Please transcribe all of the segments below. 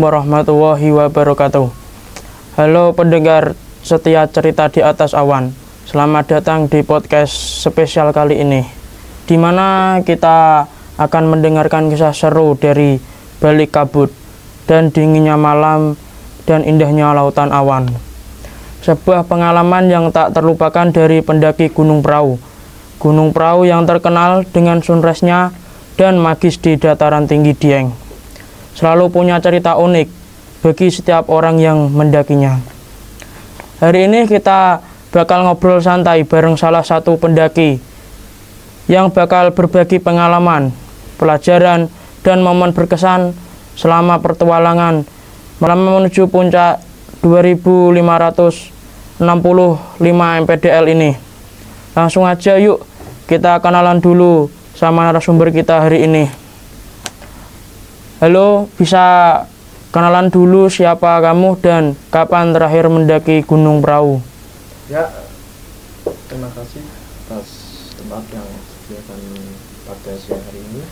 warahmatullahi wabarakatuh. Halo pendengar setia cerita di atas awan. Selamat datang di podcast spesial kali ini, di mana kita akan mendengarkan kisah seru dari balik kabut dan dinginnya malam dan indahnya lautan awan. Sebuah pengalaman yang tak terlupakan dari pendaki Gunung Prau. Gunung Prau yang terkenal dengan sunrise-nya dan magis di dataran tinggi Dieng. Selalu punya cerita unik bagi setiap orang yang mendakinya. Hari ini kita bakal ngobrol santai bareng salah satu pendaki yang bakal berbagi pengalaman, pelajaran, dan momen berkesan selama pertualangan menuju puncak 2565 mPDL ini. Langsung aja yuk kita kenalan dulu sama narasumber kita hari ini. Halo, bisa kenalan dulu siapa kamu dan kapan terakhir mendaki Gunung Prau? Ya, terima kasih atas tempat yang disediakan pada siang hari ini.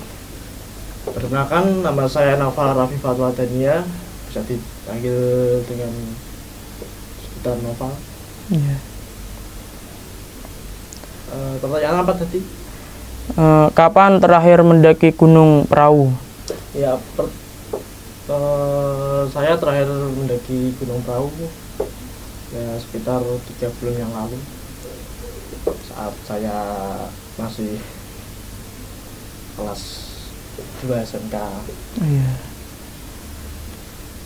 Perkenalkan, nama saya Naufal Raffi Fatwa Dania, bisa dipanggil dengan sekitar Naufal. Iya. Pertanyaan apa tadi? Kapan terakhir mendaki Gunung Prau? Ya, saya terakhir mendaki Gunung Prau ya sekitar 3 bulan yang lalu, saat saya masih kelas 2 SMK. Iya.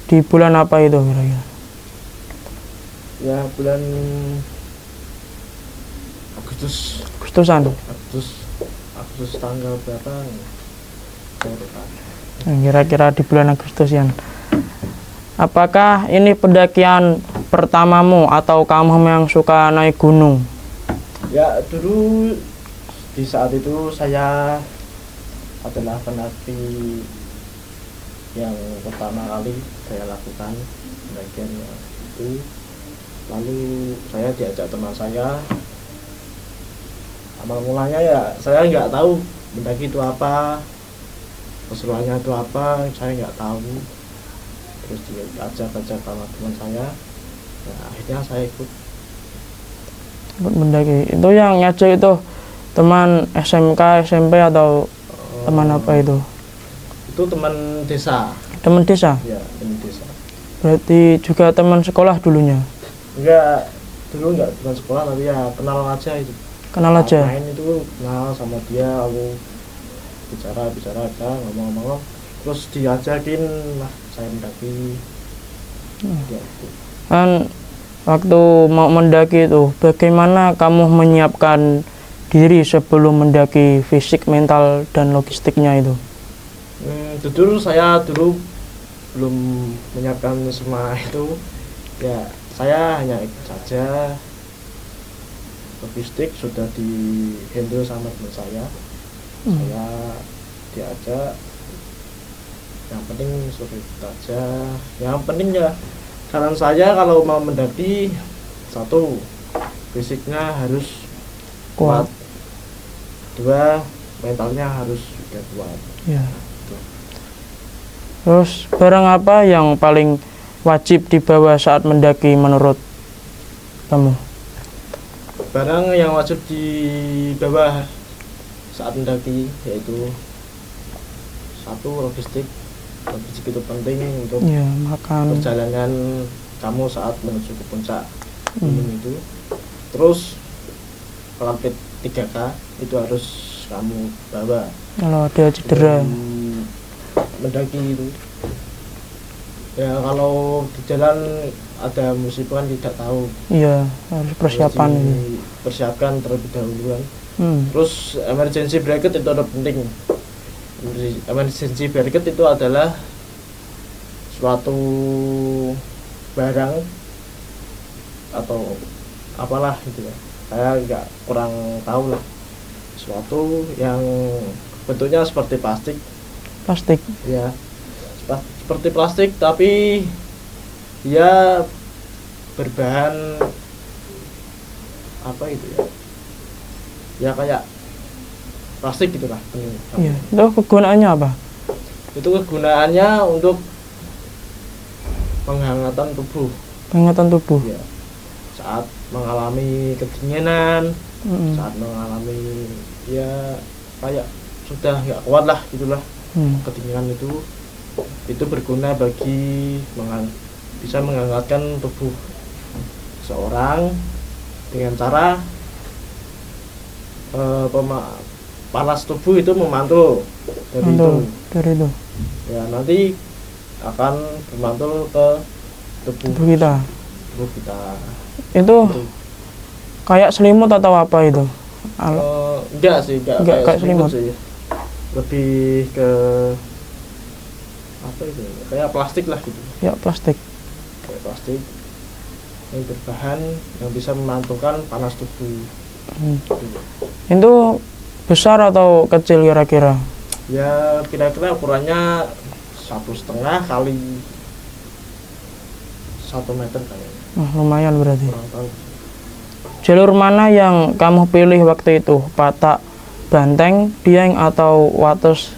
Di bulan apa itu kira-kira? Ya, bulan Agustusan. Agustus tanggal berapa? Saya lupa. Kira-kira di bulan Agustus ya. Apakah ini pendakian pertamamu atau kamu yang suka naik gunung? Ya, dulu di saat itu saya adalah pendaki yang pertama kali saya lakukan pendakian itu. Lalu saya diajak teman saya. Awal mulanya ya saya nggak tahu mendaki itu apa, keseruannya itu apa, saya nggak tahu. Terus diajak sama teman saya, nah, akhirnya saya ikut Mendaki. Itu yang ngajak itu teman SMK, SMP atau teman apa itu? Itu teman desa. Teman desa? Ya, teman desa. Berarti juga teman sekolah dulunya? Enggak, dulu enggak teman sekolah, tapi ya kenal aja itu. Kenal aja? Main itu kenal sama dia, aku bicara kita ngomong-ngomong, terus diajakin lah saya mendaki. Ya, itu. Kan waktu mau mendaki itu bagaimana kamu menyiapkan diri sebelum mendaki, fisik, mental, dan logistiknya itu? Jujur saya dulu belum menyiapkan semua itu. Ya, saya hanya ikut saja. Logistik sudah di handle sama teman saya. Saya diajak, yang penting suruh ikut aja. Yang penting ya, saran saya kalau mau mendaki, satu, fisiknya harus kuat. 2, mentalnya harus juga kuat. Ya. Terus barang apa yang paling wajib dibawa saat mendaki menurut kamu? Barang yang wajib dibawa saat mendaki yaitu satu, logistik itu penting untuk makan, perjalanan kamu saat menuju ke puncak gunung itu. Terus pelampit 3K itu harus kamu bawa kalau ada cedera mendaki itu. Ya, kalau di jalan ada musibah kan tidak tahu. Iya, harus persiapan. Persiapkan terlebih dahulu kan. Terus emergency bracket itu ada penting. Emergency bracket itu adalah suatu barang atau apalah gitu ya. Saya nggak kurang tahu lah. Suatu yang bentuknya seperti plastik. Plastik. Ya. Seperti plastik tapi dia berbahan apa itu ya? Ya kayak plastik gitulah. Iya. Itu kegunaannya apa? Itu kegunaannya untuk penghangatan tubuh. Pengangkatan tubuh. Ya, saat mengalami kedinginan, saat mengalami ya kayak sudah nggak kuat lah gitulah, kedinginan itu berguna bagi bisa menghangatkan tubuh seorang dengan cara panas tubuh itu memantul dari itu. Ya, nanti akan memantul ke tubuh kita. Itu kayak selimut atau apa itu? Enggak sih, enggak kayak selimut sih. Lebih ke apa itu? Kayak plastik lah gitu. Ya, plastik. Kayak plastik yang berbahan yang bisa memantulkan panas tubuh. Itu besar atau kecil kira-kira? Ya, kira-kira ukurannya 1,5 kali 1 meter kayaknya. Lumayan berarti. Kurang tahu. Jalur mana yang kamu pilih waktu itu? Patak, Banteng, Dieng, atau Wates?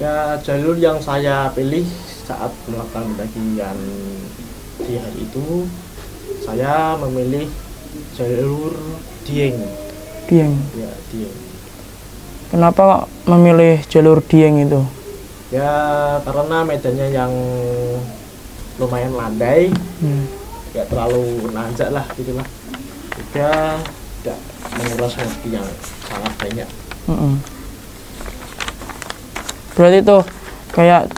Ya, jalur yang saya pilih saat melakukan pendakian di hari itu, saya memilih jalur Dieng. Dieng. Ya, Dieng. Kenapa memilih jalur Dieng itu? Ya, karena medannya yang lumayan landai, nggak terlalu nanjak lah gitulah. Juga tidak menguras energi yang sangat banyak. Berarti tuh kayak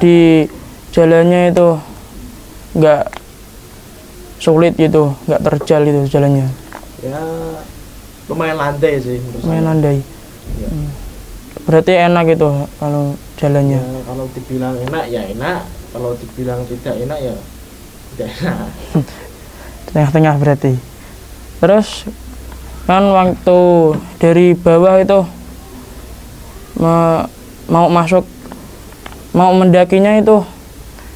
di jalannya itu nggak sulit gitu, nggak terjal itu jalannya. Ya, lumayan landai sih menurut lumayan saya. landai. Ya. Berarti enak gitu kalau jalannya. Ya, kalau dibilang enak ya enak, kalau dibilang tidak enak ya tidak enak. Tengah-tengah berarti. Terus kan waktu dari bawah itu mau mendakinya itu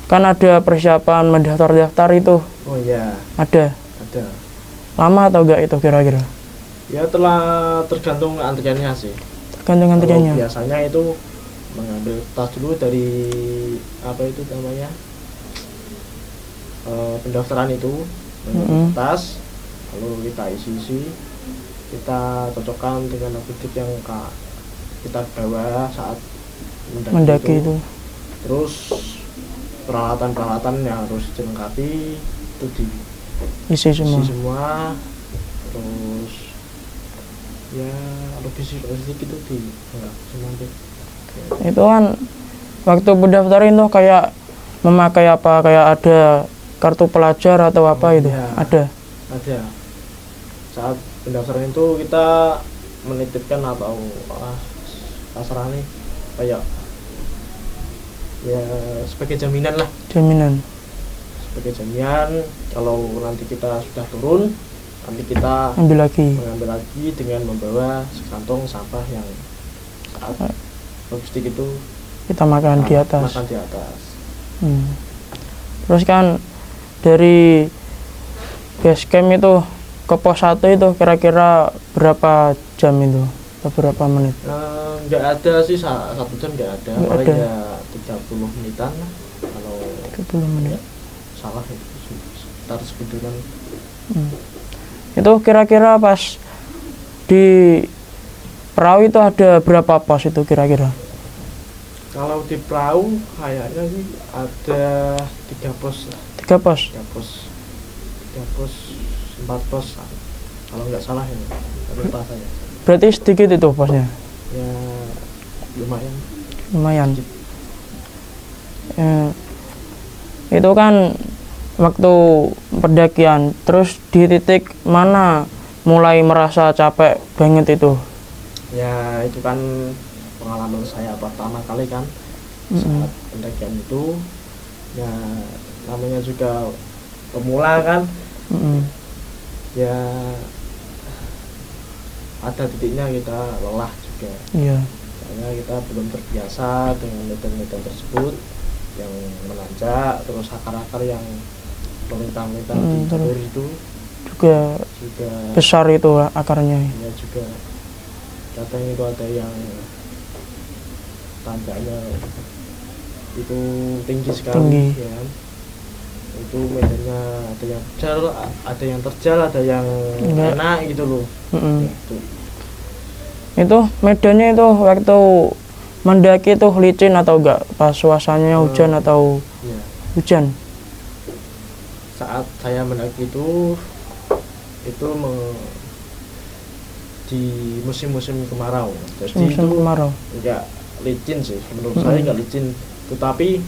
kan ada persiapan mendaftar itu. Oh iya. Ada. Lama atau enggak itu kira-kira? Ya, telah tergantung antriannya sih. Tergantung antriannya. Biasanya itu mengambil tas dulu dari apa itu namanya, pendaftaran itu, tas, lalu kita isi, kita cocokkan dengan objek yang kita bawa saat mendaki itu. Terus peralatan yang harus dilengkapi itu diisi semua. Terus ya logistik itu semua. Itu kan waktu pendaftaran tuh kayak memakai apa, kayak ada kartu pelajar atau apa itu? Ya, ada. Saat pendaftaran itu kita menitipkan atau kasarannya kayak ya sebagai jaminan lah. Sebagai jaminan kalau nanti kita sudah turun, nanti kita mengambil lagi dengan membawa sekantong sampah yang saat logistik itu kita makan di atas. Terus kan dari base camp itu ke pos 1 itu kira-kira berapa jam itu? Atau berapa menit? Nggak ada sih, 1 jam nggak ada. Paling ya 30 menitan lah. Kalau 30 menit. Ya, salah itu sekitar segitu kan. Itu kira-kira pas di perahu itu ada berapa pos itu kira-kira? Kalau di perahu kayaknya sih ada 3 pos lah. 3 pos? 4 pos kalau nggak salah ya, lupa saya. Berarti sedikit itu posnya? Ya, lumayan. Itu kan waktu pendakian, terus di titik mana mulai merasa capek banget itu? Ya, itu kan pengalaman saya pertama kali kan saat pendakian itu. Ya, namanya juga pemula kan. Ya, ada titiknya kita lelah juga. Iya. Karena kita belum terbiasa dengan medan-medan tersebut yang menanjak, terus akar-akar yang melintang-lintang di jalur itu juga besar itu akarnya. Ya, juga kadang itu ada yang tanjaknya itu tinggi sekali. Ya. Itu medannya ada yang terjal, ada yang Enggak. enak gitu loh. Mm-mm. Gitu. Itu medannya itu waktu mendaki itu licin atau enggak? Pas suasananya hujan atau Ya. hujan? Saat saya mendaki itu di musim-musim kemarau. Jadi Musim itu kemarau. enggak licin sih, menurut saya enggak licin, tetapi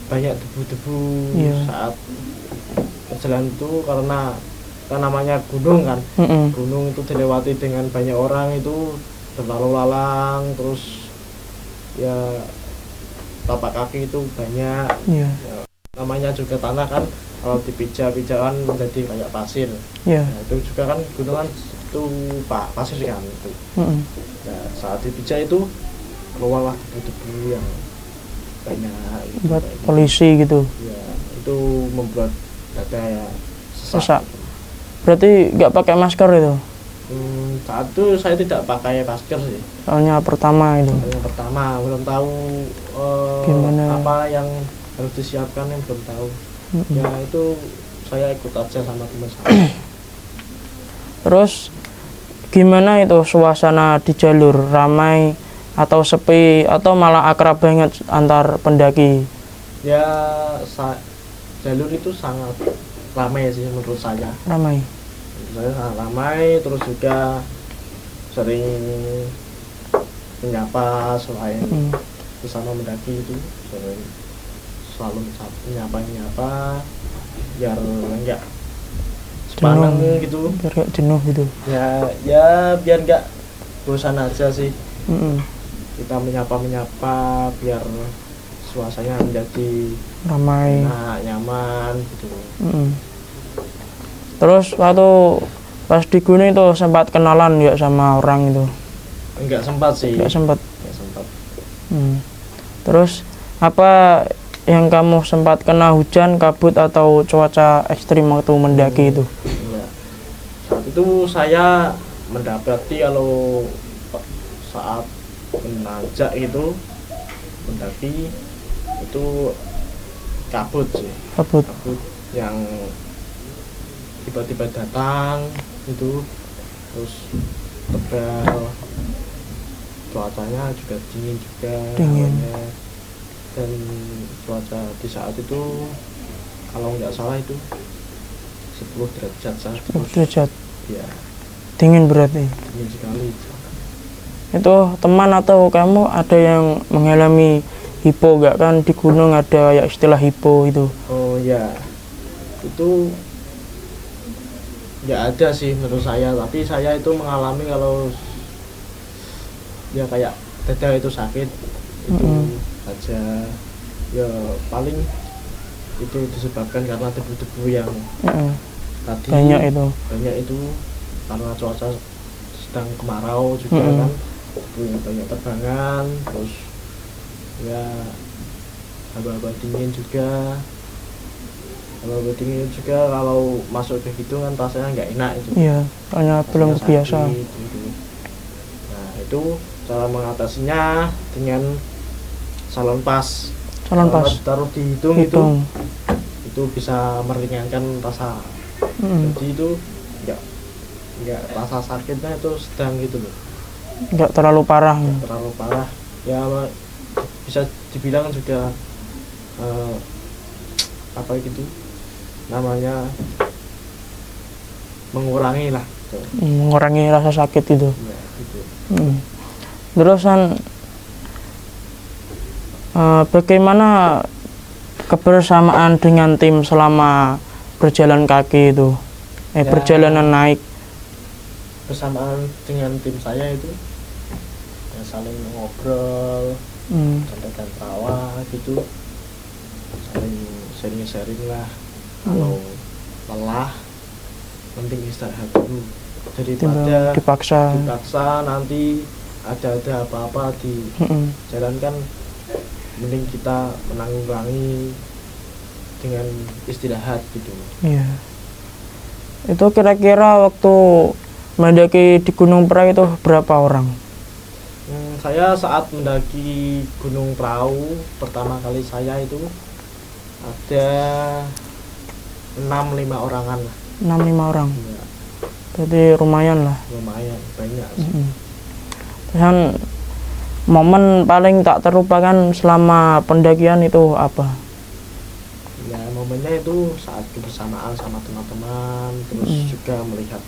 banyak debu-debu Iya. saat perjalanan itu karena kan namanya gunung kan. Mm-mm. Gunung itu dilewati dengan banyak orang, itu berlalu lalang, terus ya tapak kaki itu banyak. Iya. Ya, namanya juga tanah kan, kalau dipijak-pijakan menjadi kayak pasir. Iya. Nah, itu juga kan gunung kan itu pasir kan itu. Mm-mm. Nah, saat dipijak itu keluarlah debu-debu yang banyak gitu, Buat kayak gitu. polisi gitu. Ya, itu membuat dada ya Sesak. Berarti nggak pakai masker itu? Saat itu saya tidak pakai masker sih. Soalnya pertama itu. Yang pertama belum tahu Gimana? apa yang harus disiapkan, yang belum tahu. Mm-mm. Ya itu saya ikut aja sama teman saya. Terus gimana itu suasana di jalur, ramai atau sepi atau malah akrab banget antar pendaki? Ya jalur itu sangat ramai sih menurut saya. Ramai. Menurut saya sangat ramai, terus juga sering menyapa selain Mm. bersama mendaki itu sering selalu menyapa biar enggak sepaneng gitu. Biar gak jenuh gitu. Ya biar enggak bosan aja sih, Mm-mm. kita menyapa biar suasananya menjadi Ramai. enak, nyaman gitu. Mm-mm. Terus waktu pas di gunung itu sempat kenalan ya sama orang itu? Enggak sempat sih. Nggak sempat. Enggak sempat. Terus apa yang kamu sempat kena hujan, kabut atau cuaca ekstrim waktu mendaki itu? Ya. Saat itu saya mendapati kalau saat menanjak itu mendaki itu kabut sih. Kabut. Kabut yang tiba-tiba datang itu, terus tebal, cuacanya juga dingin juga, Dingin. hawanya. Dan cuaca di saat itu kalau nggak salah itu 10 derajat Celcius. Derajat. Ya, Dingin berarti. dingin sekali. Itu teman atau kamu ada yang mengalami hipo nggak? Kan di gunung ada ya istilah hipo itu. Oh ya, itu nggak ada sih menurut saya, tapi saya itu mengalami kalau ya kayak dada itu sakit itu aja. Ya paling itu disebabkan karena debu-debu yang Mm-mm. tadi Banyak itu. karena cuaca sedang kemarau juga kan, debu yang banyak terbangan, terus ya haba-haba dingin juga. Kalau masuk ke gitu kan rasanya nggak enak itu. Iya, soalnya belum Rasanya biasa. sakit, gitu. Nah itu cara mengatasinya dengan salon pas. Salon pas. Taruh di hidung Hidung. itu bisa meringankan rasa. Mm. Jadi itu nggak rasa sakitnya itu sedang gitu loh, Nggak terlalu parah. terlalu parah. Ya bisa dibilang juga apa gitu namanya, mengurangi lah gitu. Mengurangi rasa sakit itu. Ya, gitu. Terusan bagaimana kebersamaan dengan tim selama berjalan kaki itu? Ya. Perjalanan naik. Bersamaan dengan tim saya itu ya saling ngobrol, sampaikan tawa gitu, saling sharing lah. Kalau lelah penting istirahat dulu daripada Dipaksa. nanti ada apa-apa di jalan kan, mending kita menanggulangi dengan istirahat gitu. Iya. Itu kira-kira waktu mendaki di Gunung Prau itu berapa orang? Saya saat mendaki Gunung Prau pertama kali saya itu ada 6-5 orangan lah. 6-5 orang. Ya, Berarti lumayan lah. lumayan banyak sih. Terus kan momen paling tak terlupakan selama pendakian itu apa? Ya momennya itu saat kebersamaan sama teman-teman, terus juga melihat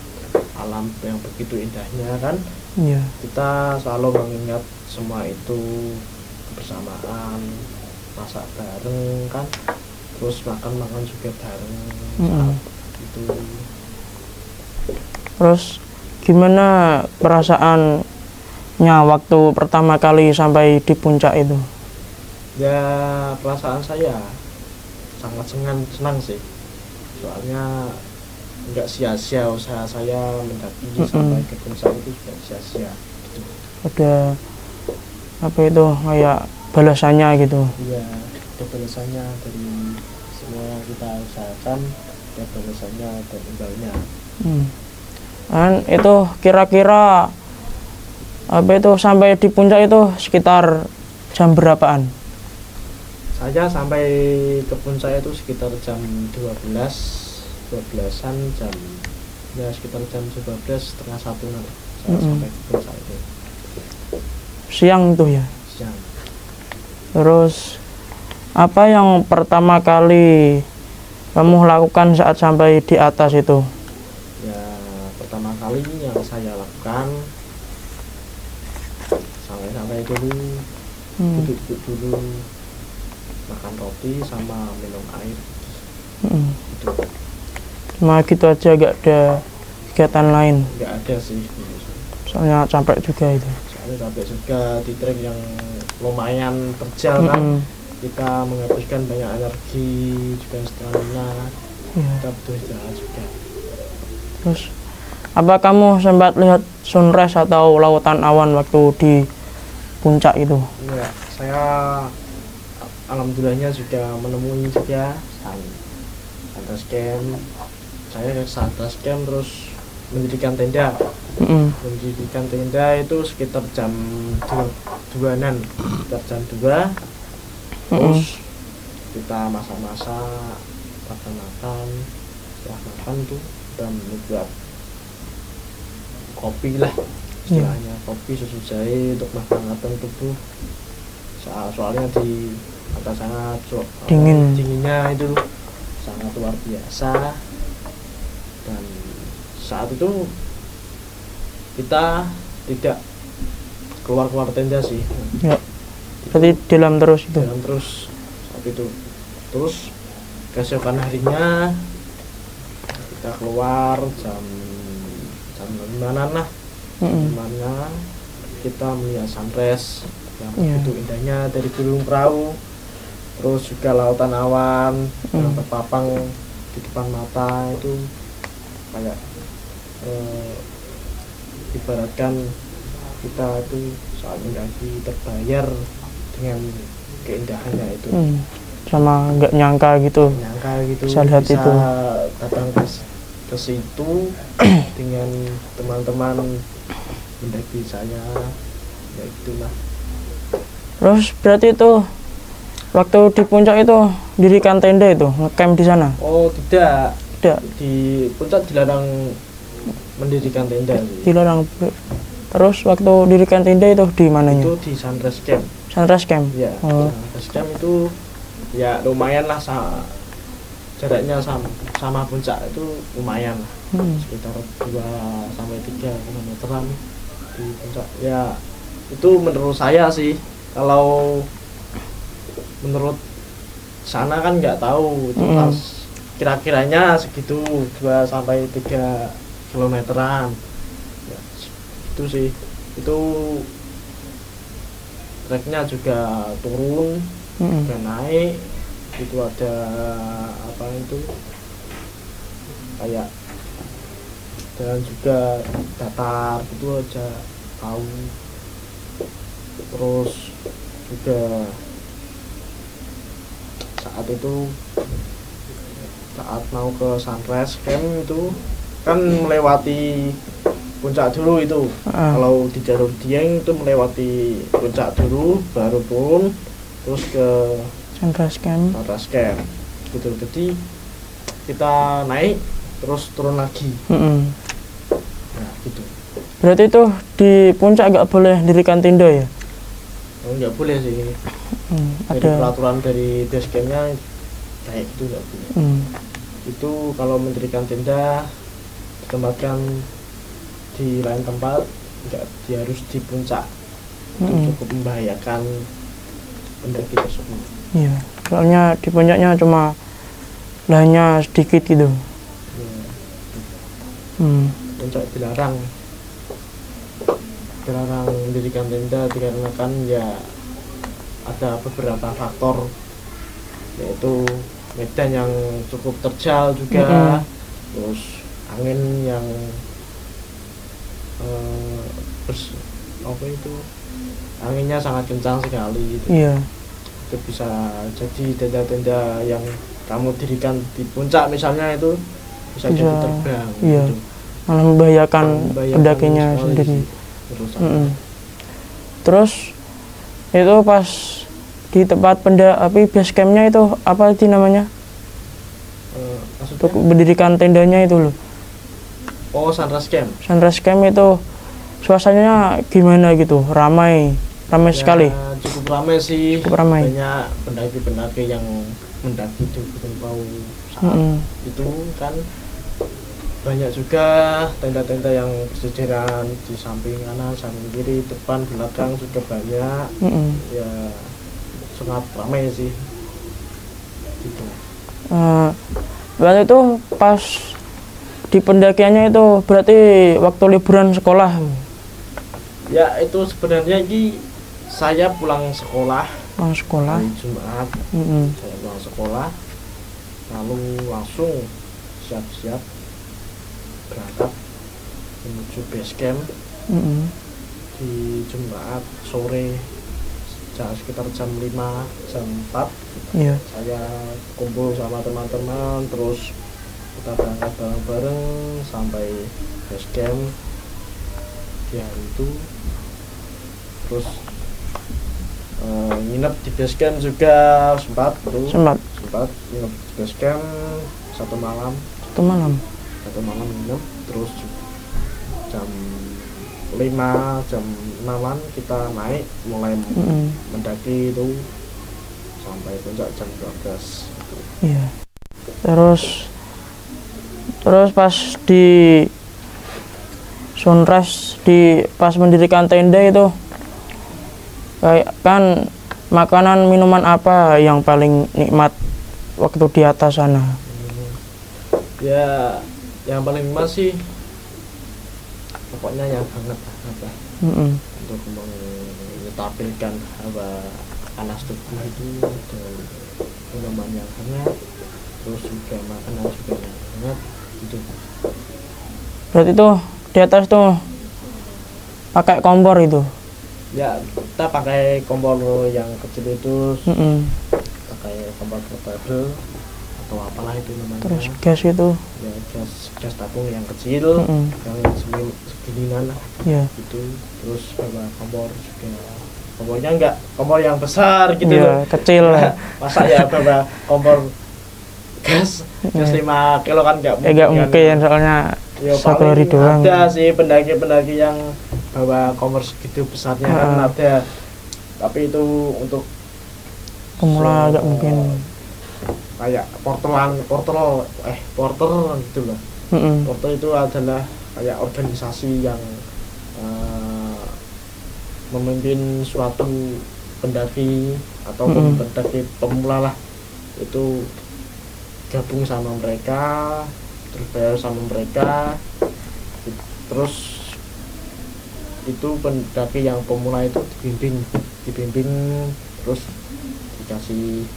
alam yang begitu indahnya kan. Iya. Kita selalu mengingat semua itu, kebersamaan, masak bareng kan, terus makan juga bareng saat itu. Terus gimana perasaannya waktu pertama kali sampai di puncak itu? Ya perasaan saya sangat senang sih, soalnya nggak sia-sia usaha saya mendaki sampai ke puncak itu, juga sia-sia gitu. Ada apa itu kayak balasannya gitu? Iya, ada balasannya dari semua yang kita usahakan, ada balasannya dan imbalnya. Dan itu kira-kira apa itu sampai di puncak itu sekitar jam berapaan? Saya sampai ke puncak itu sekitar jam 12-an, jam ya sekitar jam 12 setengah 1 nanti saya sampai ke puncak itu. Siang itu ya. Siang. Terus apa yang pertama kali kamu lakukan saat sampai di atas itu? Ya pertama kali yang saya lakukan sampai dulu duduk dulu, makan roti sama minum air. Gitu. Cuma gitu aja, gak ada kegiatan lain. Nggak ada sih. Soalnya capek juga itu. Soalnya capek juga di trek yang lumayan terjal kan. Kita menghabiskan banyak energi juga, stamina. Kita butuh istirahat juga. Terus apa kamu sempat lihat sunrise atau lautan awan waktu di puncak itu? Ya, saya alhamdulillahnya juga menemui juga sunrise camp. Saya ke sunrise camp terus mendirikan tenda. Mendirikan tenda itu sekitar jam 2-an, sekitar jam 2. Terus kita masak-masak, makan-makan. Setelah makan tuh kita membuat kopi lah istilahnya, kopi susu jahe untuk menghangatkan tubuh. Soalnya di atas sana dinginnya itu sangat luar biasa. Dan saat itu kita tidak keluar tenda sih. Ya. Berarti dalam terus itu. Dalam terus saat itu. Terus keesokan harinya kita keluar jam 5-an lah. Dimana kita melihat sunrise yang begitu indahnya dari Gunung Prau. Terus juga lautan awan yang terpapang di depan mata itu kayak ibaratkan kita itu saat mendaki terbayar dengan keindahannya itu. Sama nggak nyangka gitu. Bisa lihat bisa itu. Datang ke situ dengan teman-teman mendaki saya, ya itulah. Terus berarti itu waktu di puncak itu dirikan tenda itu ngecamp di sana? Oh tidak. Di puncak dilarang mendirikan tenda. Dilarang. Terus waktu dirikan tenda itu di mananya? Itu di sunrise camp. Sunrise camp. Ya. Sunrise camp itu ya lumayan lah, jaraknya sama puncak itu lumayan lah. Sekitar 2-3 kilometeran di puncak. Ya itu menurut saya sih, kalau menurut sana kan nggak tahu itu pas kira-kiranya segitu 2-3 kilometeran. Ya, itu sih, itu treknya juga turun, juga naik, itu ada apa itu kayak dan juga datar itu aja tahu. Terus juga saat mau ke sunrise camp itu kan melewati puncak dulu itu. Kalau di jalur Dieng itu melewati puncak dulu baru turun terus ke sunrise camp gitu. Jadi kita naik terus turun lagi. Nah gitu. Berarti itu di puncak nggak boleh dirikan tenda ya? Oh, nggak boleh sih ini. Dari Ada. peraturan dari base campnya kayak itu nggak boleh. Itu kalau mendirikan tenda ditempatkan di lain tempat, nggak harus di puncak. Itu cukup membahayakan pendaki tersebut. Iya, soalnya di puncaknya cuma lahannya sedikit gitu. Ya, Hmm. puncak dilarang mendirikan tenda dikarenakan ya ada beberapa faktor, yaitu medan yang cukup terjal juga, terus angin yang anginnya sangat kencang sekali gitu. Iya. Itu bisa jadi tenda-tenda yang kamu dirikan di puncak misalnya itu bisa jadi terbang. Iya. Gitu. Malah membahayakan pendakinya sekali sendiri. sih urusannya. Terus itu pas di tempat base campnya itu apa sih namanya? Maksudnya? Untuk mendirikan tendanya itu loh. Oh, Sunrise Camp. Sunrise Camp itu suasananya gimana gitu? Ramai Ya, sekali. cukup ramai sih. Cukup ramai. Banyak pendaki-pendaki yang mendaki di Gunung Pau saat itu kan. Banyak juga tenda-tenda yang berjejeran di samping kanan, samping kiri, depan, belakang juga banyak. Ya sangat ramai sih. Gitu. Berarti itu pas di pendakiannya itu berarti waktu liburan sekolah. Ya itu sebenarnya ini saya pulang sekolah. Hari Jumat. Saya pulang sekolah, lalu langsung siap-siap berangkat menuju base camp di Jumat sore, sekitar jam 5, jam 4. Saya kumpul sama teman-teman, terus kita berangkat bareng-bareng sampai base camp di hari itu. Terus nginep di base camp juga sempat nginep di base camp satu malam nginep. Terus jam 5, jam 6-an kita naik mulai mendaki itu sampai puncak jam 12. Iya. Terus pas di sunrise pas mendirikan tenda itu kayak kan makanan minuman apa yang paling nikmat waktu di atas sana? Ya yang paling nikmat sih pokoknya yang hangat-hangat lah. Untuk menstabilkan hawa panas tubuh itu dengan minuman yang hangat, terus juga makanan juga yang hangat gitu. Berarti tuh di atas tuh pakai kompor itu? Ya kita pakai kompor yang kecil itu, pakai kompor portable atau apalah itu namanya. Terus gas itu? Ya gas tabung yang kecil, yang seginian lah. Gitu. Terus bawa kompor juga. Kompornya enggak kompor yang besar gitu loh. Kecil. Masa ya bawa kompor gas 5 kilo kan enggak mungkin soalnya ya, satu hari doang. Ada sih pendaki-pendaki yang bawa kompor segitu besarnya kan ada. Tapi itu untuk pemula enggak mungkin. Kayak porter gitu loh. Porter itu adalah kayak organisasi yang memimpin suatu pendaki ataupun pendaki pemula lah, itu gabung sama mereka, terus bayar sama mereka, terus itu pendaki yang pemula itu dibimbing terus dikasih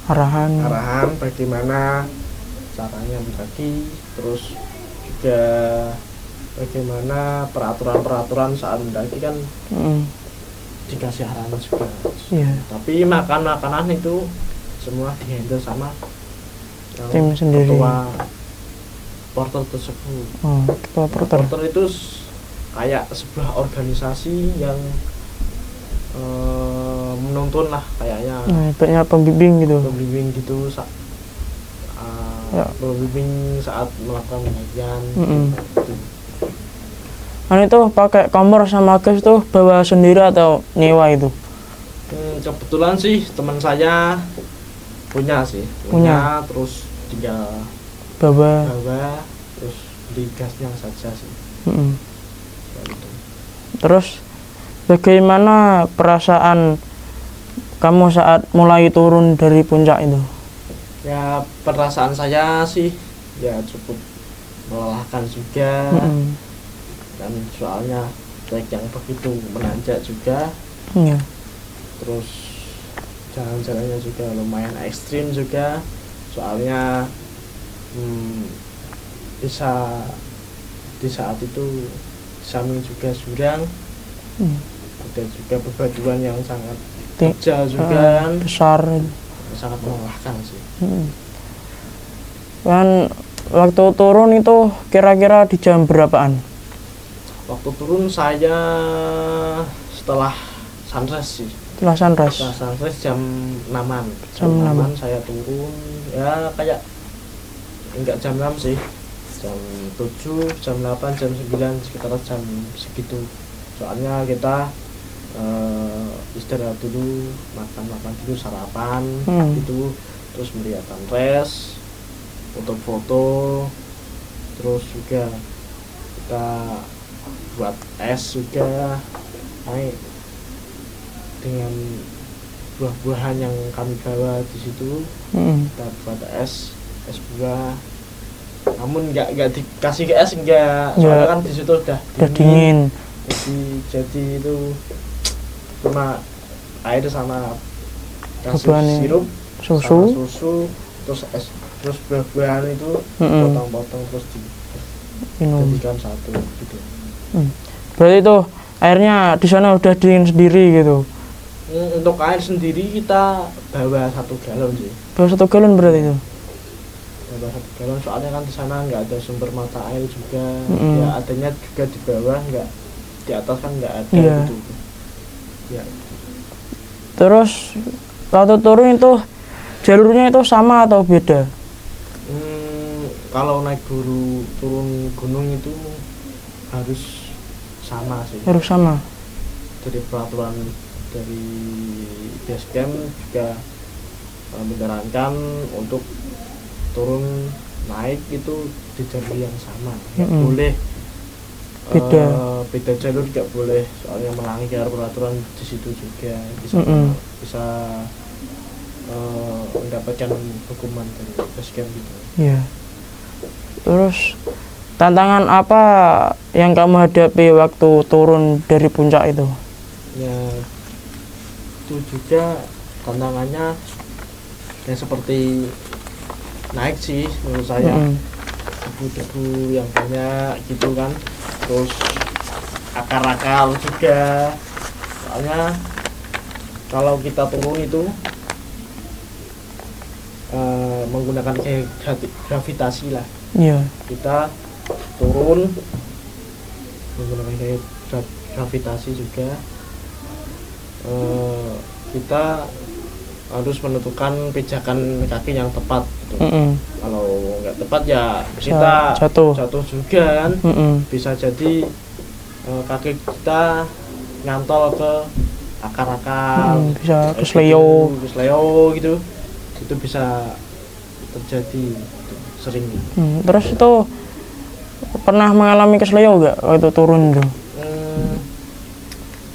arahan bagaimana caranya mendaki, terus juga bagaimana peraturan saat mendaki kan dikasih arahan juga. Tapi makanan itu semua dihandle sama tim sendiri, ketua porter tersebut. Ketua porter. Porter itu kayak sebuah organisasi yang menuntun lah kayaknya. Banyak pembimbing gitu. Ya. berbimbing saat melakukan pendakian. Gitu. Kan itu pakai kompor sama gas tuh bawa sendiri atau nyewa itu? Kebetulan sih teman saya punya terus tinggal Bawa. terus beli gasnya saja sih. Gitu. Terus bagaimana perasaan kamu saat mulai turun dari puncak itu? Ya perasaan saya sih ya cukup melelahkan juga. Dan soalnya trek yang begitu menanjak juga. Iya. Terus jalan-jalannya juga lumayan ekstrim juga, soalnya bisa di saat itu samping juga jurang, ada juga bebatuan yang sangat terjal juga kan, besar, sangat melelahkan sih. Kan waktu turun itu kira-kira di jam berapaan? Waktu turun saya setelah sunrise sih. Setelah sunrise. Setelah sunrise jam 6-an. Jam 6 saya turun ya kayak enggak jam 6 sih. Jam 7, jam 8, jam 9 sekitar jam segitu. Soalnya kita istirahat dulu, makan dulu, sarapan gitu, terus melihat sunrise, foto-foto, terus juga kita buat es juga, naik dengan buah-buahan yang kami bawa di situ. Kita buat es buah, namun nggak dikasih ke es, enggak, soalnya kan di situ udah dingin. Jadi itu cuma air sama kasih sirup, sama susu, terus es, terus buah-buahan itu potong-potong terus dijadikan satu gitu. Berarti itu airnya di sana udah dingin sendiri gitu? Untuk air sendiri kita bawa 1 galon sih. Bawa 1 galon berarti itu? Bawa 1 galon, soalnya kan di sana nggak ada sumber mata air juga. Ya adanya juga di bawah, nggak di atas kan nggak ada gitu. Ya. Terus waktu turun itu jalurnya itu sama atau beda? Kalau naik turun gunung itu harus sama sih. Harus sama. Jadi peraturan dari base camp juga menyarankan untuk turun naik itu di jalur yang sama. Nggak boleh beda jalur, nggak boleh, soalnya melanggar peraturan di situ juga bisa mendapatkan hukuman dari base camp gitu. Iya. Terus tantangan apa yang kamu hadapi waktu turun dari puncak itu? Ya itu juga tantangannya yang seperti naik sih menurut saya. Debu-debu yang banyak gitu kan, terus akar-akar juga, soalnya kalau kita turun itu menggunakan gravitasi lah. Kita turun menggunakan gravitasi juga. Kita harus menentukan pijakan kaki yang tepat gitu. Kalau nggak tepat ya kita jatuh juga kan. Bisa jadi kaki kita nyantol ke akar-akar, bisa kesleo gitu. Itu bisa terjadi gitu, sering. Terus itu pernah mengalami kesleo nggak waktu turun tuh?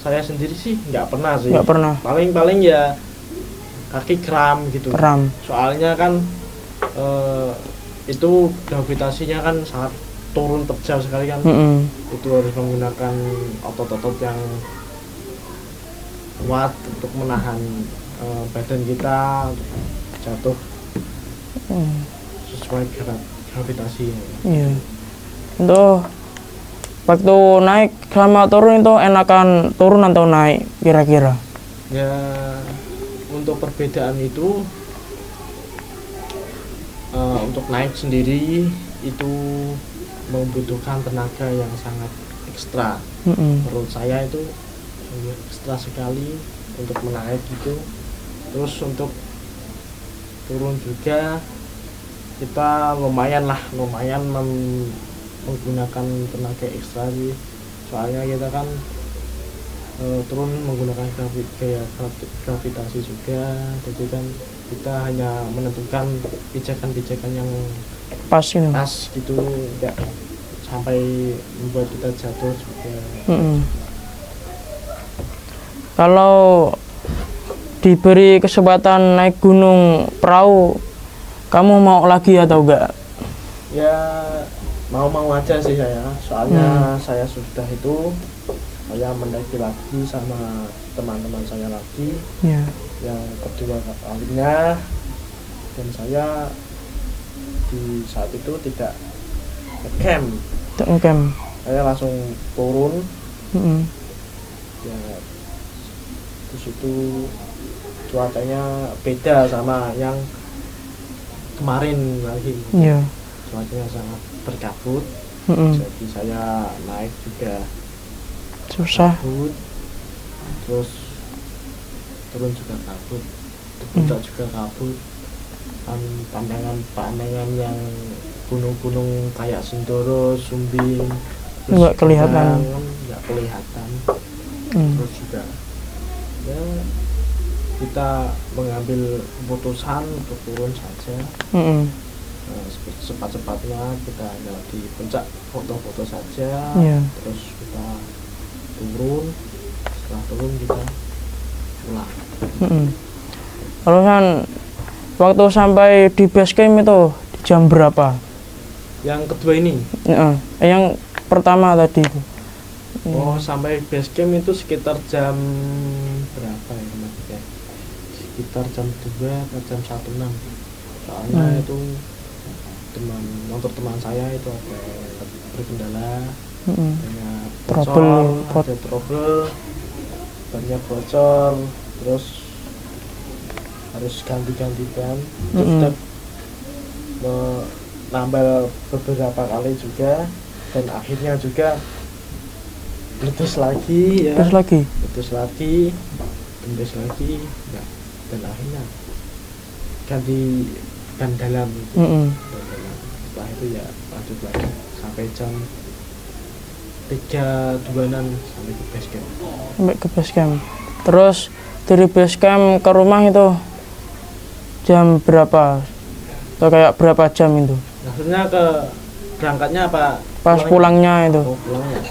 Saya sendiri sih nggak pernah sih. Nggak pernah. Paling ya kaki kram gitu. Soalnya kan itu gravitasinya kan sangat turun terjal sekali kan. Itu harus menggunakan otot-otot yang kuat untuk menahan badan kita jatuh sesuai gravitasi. Iya. Untuk waktu naik sama turun itu enakan turun atau naik kira-kira? Ya untuk perbedaan itu untuk naik sendiri itu membutuhkan tenaga yang sangat ekstra. Menurut saya itu ekstra sekali untuk menaik gitu. Terus untuk turun juga kita lumayan menggunakan tenaga ekstra sih, soalnya kita kan turun menggunakan gaya gravitasi juga, jadi kan kita hanya menentukan pijakan-pijakan yang Pas ini. pas gitu, enggak sampai membuat kita jatuh juga. Kalau diberi kesempatan naik gunung perahu, kamu mau lagi atau enggak? Ya mau aja sih saya, soalnya saya sudah itu, saya mendaki lagi sama teman-teman saya lagi, Ya. yang kedua kalinya, dan saya di saat itu tidak camp, Camp. saya langsung turun. Ya di situ cuacanya beda sama yang kemarin lagi, Iya. cuacanya sangat berkabut. Jadi saya naik juga Susah. kabut, terus turun juga kabut, di puncak juga kabut, kan pandangan yang gunung-gunung kayak Sindoro, Sumbing Nggak kelihatan. nggak kelihatan. Hmm. Terus juga ya kita mengambil keputusan untuk turun saja. Nah, cepat-cepatnya kita hanya di puncak foto-foto saja. Iya. Terus kita turun, setelah turun kita pulang. Kalau kan waktu sampai di base camp itu di jam berapa? Yang kedua ini, Yang pertama tadi itu. oh sampai base camp itu sekitar jam berapa ya kemarin ya? Sekitar jam 2 atau jam 1.06. Soalnya itu motor teman saya itu ada berkendala, banyak bocor, ada trouble, banyak bocor, terus harus ganti-ganti ban. Terus sudah menambah beberapa kali juga, dan akhirnya juga letus lagi ya, letus lagi, gembes lagi ya, dan akhirnya ganti ban dalam gitu. Setelah itu ya lanjut lagi sampai jam 3.26 sampai ke base camp. Sampai ke base camp. Terus dari base camp ke rumah itu jam berapa? Atau kayak berapa jam itu? Maksudnya ke berangkatnya apa? Pas pulangnya itu. Oh, pulangnya.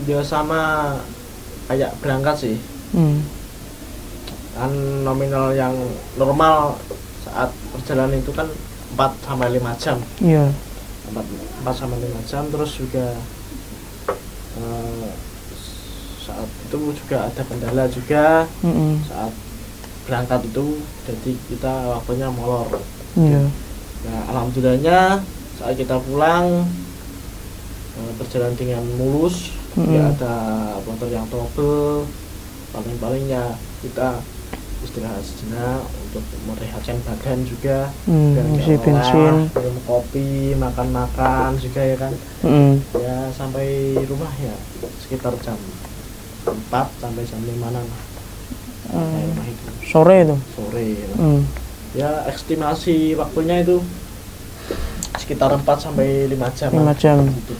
Ya sama kayak berangkat sih. Kan nominal yang normal saat perjalanan itu kan 4-5 jam. Iya. 4-5 jam, terus juga saat itu juga ada kendala juga. Saat berangkat itu jadi kita waktunya molor. Iya. Nah, alhamdulillahnya saat kita pulang berjalan dengan mulus. Ya ada motor yang trouble, paling-palingnya kita istirahat sejenak untuk merehatkan badan juga, isi bensin, minum kopi, makan juga ya kan. Ya sampai rumah ya sekitar jam 4 sampai jam 5 lah. Rumah itu sore itu. Ya estimasi waktunya itu sekitar 4 sampai 5 jam. 5 jam. Gitu.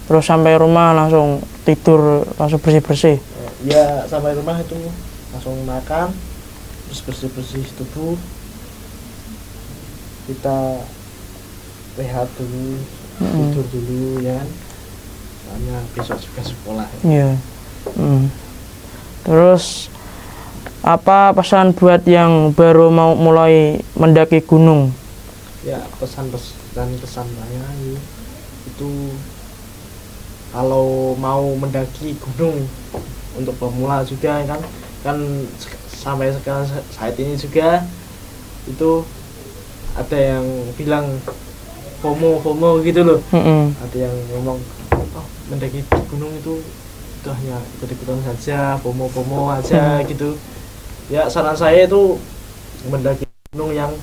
Terus sampai rumah langsung tidur, langsung bersih-bersih. Ya sampai rumah itu langsung makan, terus bersih-bersih tubuh, kita rehat dulu, tidur dulu ya kan, karena besok juga sekolah ya. Iya. Terus apa pesan buat yang baru mau mulai mendaki gunung? Ya pesan saya itu kalau mau mendaki gunung untuk pemula juga kan sampai sekarang saat ini juga itu ada yang bilang FOMO gitu loh. Ada yang ngomong mendaki gunung itu hanya ikut-ikutan saja, FOMO aja gitu. Ya saran saya itu mendaki gunung yang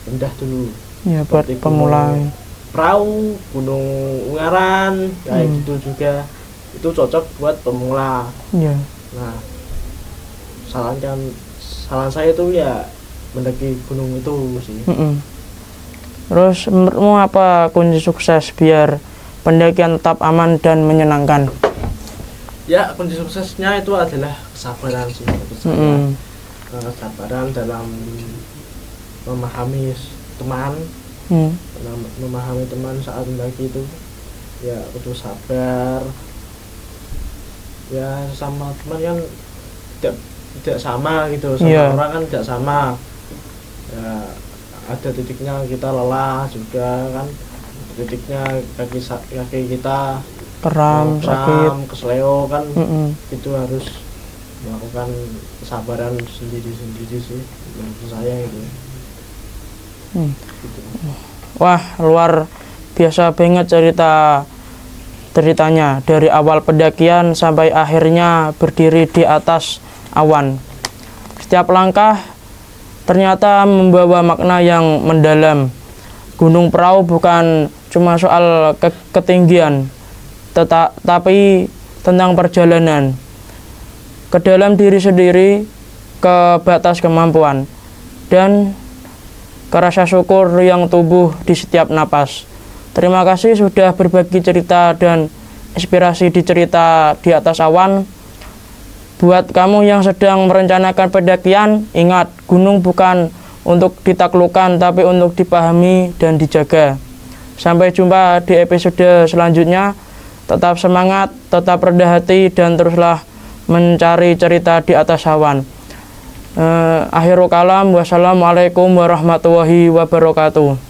rendah dulu ya, buat pemula. Perahu, Gunung Ungaran kayak gitu juga, itu cocok buat pemula. Iya. Nah saran saya itu ya mendaki gunung itu sih. Terus menurutmu apa kunci sukses biar pendakian tetap aman dan menyenangkan? Ya, kunci suksesnya itu adalah kesabaran sih menurut saya. Kesabaran dalam memahami teman, memahami teman saat mendaki itu ya kudu sabar. Ya sama teman kan tidak sama gitu, sama orang kan tidak sama. Ya ada titiknya kita lelah juga kan, titiknya kaki kita kram, sakit, kesleo kan, itu harus melakukan kesabaran sendiri sih menurut saya itu. Gitu. Wah, luar biasa banget ceritanya dari awal pendakian sampai akhirnya berdiri di atas awan. Setiap langkah ternyata membawa makna yang mendalam. Gunung Prau bukan cuma soal ketinggian, tapi tentang perjalanan ke dalam diri sendiri, ke batas kemampuan, dan ke rasa syukur yang tumbuh di setiap napas. Terima kasih sudah berbagi cerita dan inspirasi di cerita di atas awan. Buat kamu yang sedang merencanakan pendakian, ingat, gunung bukan untuk ditaklukkan, tapi untuk dipahami dan dijaga. Sampai jumpa di episode selanjutnya. Tetap semangat, tetap rendah hati, dan teruslah mencari cerita di atas awan. Akhirul kalam, wassalamualaikum warahmatullahi wabarakatuh.